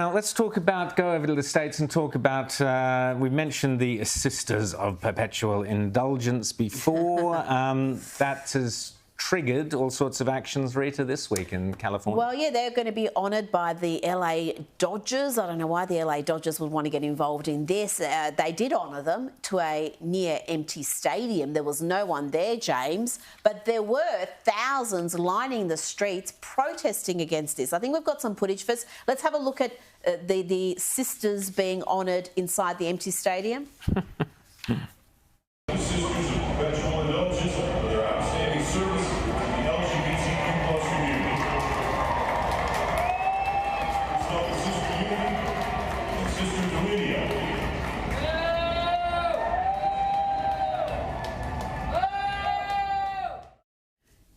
Now let's go over to the States and talk about, we mentioned the Sisters of Perpetual Indulgence before. That has triggered all sorts of actions, Rita, this week in California. Well, yeah, they're going to be honoured by the LA Dodgers. I don't know why the LA Dodgers would want to get involved in this. They did honour them to a near-empty stadium. There was no one there, James, but there were thousands lining the streets protesting against this. I think we've got some footage first. Let's have a look at the sisters being honoured inside the empty stadium.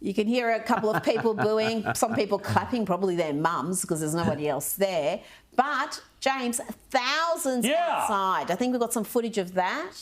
You can hear a couple of people booing, some people clapping, probably their mums because there's nobody else there. But, James, thousands outside. I think we've got some footage of that.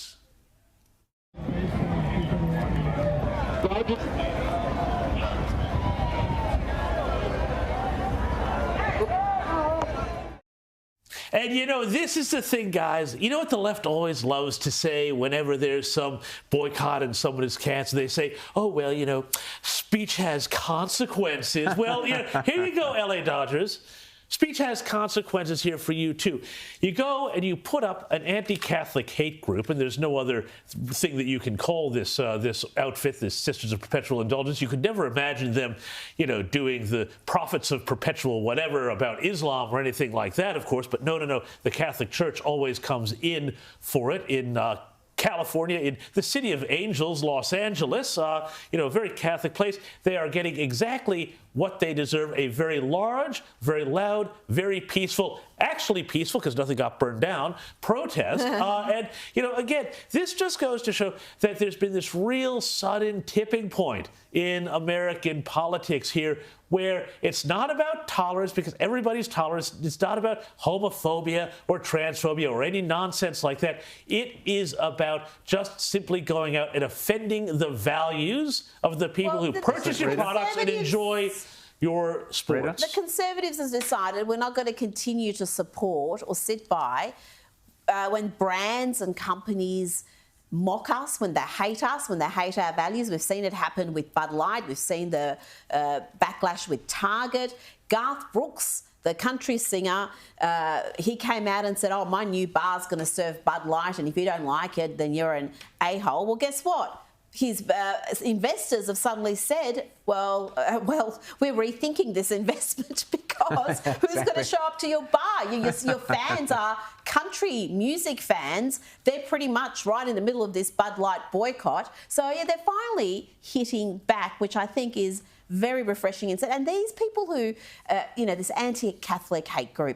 And, you know, this is the thing, guys. You know what the left always loves to say whenever there's some boycott and someone is canceled? They say, oh, well, you know, speech has consequences. Well, you know, here you go, LA Dodgers. Speech has consequences here for you, too. You go and you put up an anti-Catholic hate group, and there's no other thing that you can call this this outfit, this Sisters of Perpetual Indulgence. You could never imagine them, you know, doing the Prophets of Perpetual whatever about Islam or anything like that, of course. But no. The Catholic Church always comes in for it in California, in the City of Angels, Los Angeles, you know, a very Catholic place. They are getting exactly what they deserve, a very large, very loud, very peaceful, actually peaceful because nothing got burned down, protest. And, you know, again, this just goes to show that there's been this real sudden tipping point in American politics here where it's not about tolerance because everybody's tolerance. It's not about homophobia or transphobia or any nonsense like that. It is about just simply going out and offending the values of the people who purchase your products and enjoy your sports. The Conservatives have decided we're not going to continue to support or sit by when brands and companies mock us, when they hate our values. We've seen it happen with Bud Light. We've seen the backlash with Target. Garth Brooks, the country singer, he came out and said, oh, my new bar's going to serve Bud Light, and if you don't like it, then you're an a-hole. Well, guess what? His investors have suddenly said, well, we're rethinking this investment because who's going to show up to your bar? Your fans are country music fans. They're pretty much right in the middle of this Bud Light boycott. So, yeah, they're finally hitting back, which I think is very refreshing. And these people who, you know, this anti-Catholic hate group,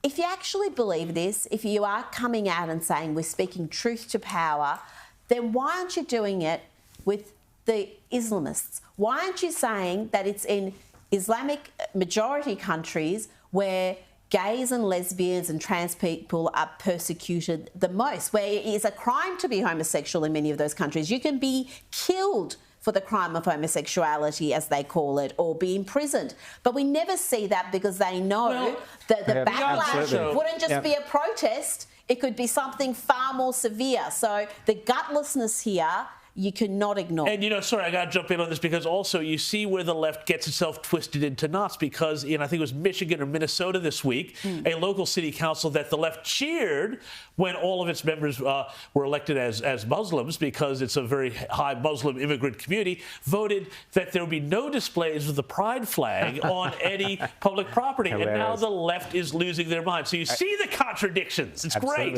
if you actually believe this, if you are coming out and saying we're speaking truth to power, then why aren't you doing it with the Islamists? Why aren't you saying that it's in Islamic majority countries where gays and lesbians and trans people are persecuted the most, where it is a crime to be homosexual in many of those countries? You can be killed for the crime of homosexuality, as they call it, or be imprisoned. But we never see that because they know that the backlash wouldn't just be a protest. It could be something far more severe. So the gutlessness here, you cannot ignore. And, you know, sorry, I got to jump in on this because also you see where the left gets itself twisted into knots because in, I think it was Michigan or Minnesota this week, a local city council that the left cheered when all of its members were elected as Muslims because it's a very high Muslim immigrant community, voted that there would be no displays of the pride flag on any public property. And now the left is losing their mind. So you see the contradictions. It's great.